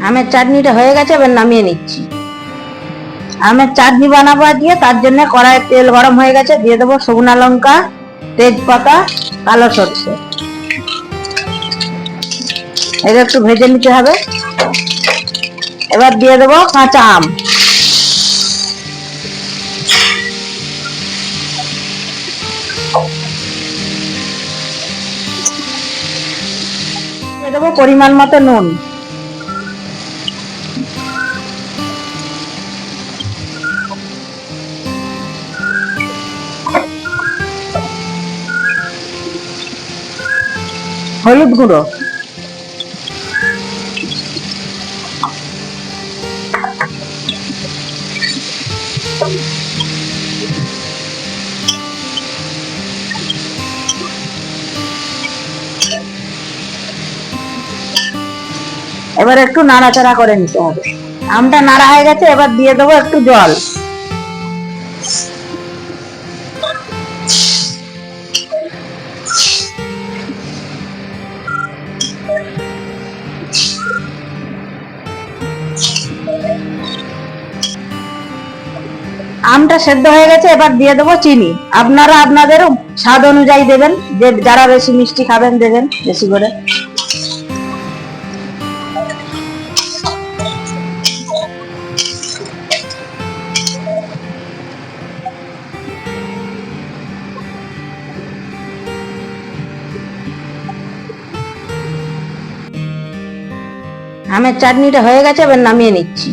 আমের চাটনিটা হয়ে গেছে, এবার নামিয়ে নিচ্ছি। আমের চাটনি বানাবো দিয়ে, তার জন্য কড়াইয়ে তেল গরম হয়ে গেছে, দিয়ে দেবো শুকনো লঙ্কা, তেজপাতা, কালো সরষে। এটা একটু ভেজে নিতে হবে। এবার দিয়ে দেবো কাঁচা আম, দিয়ে দেবো পরিমাণ মতো নুন, হলুদ গুঁড়ো, এবার একটু নাড়াচাড়া করে নিতে হবে। আমটা নাড়া হয়ে গেছে, এবার দিয়ে দেবো একটু জল। আমটা সেদ্ধ হয়ে গেছে, এবার দিয়ে দেবো চিনি। আপনারা আপনাদের স্বাদ অনুযায়ী দেবেন, যে যারা বেশি মিষ্টি খাবেন দেবেন বেশি করে। আমের চাটনিটা হয়ে গেছে, এবার নামিয়ে নিচ্ছি।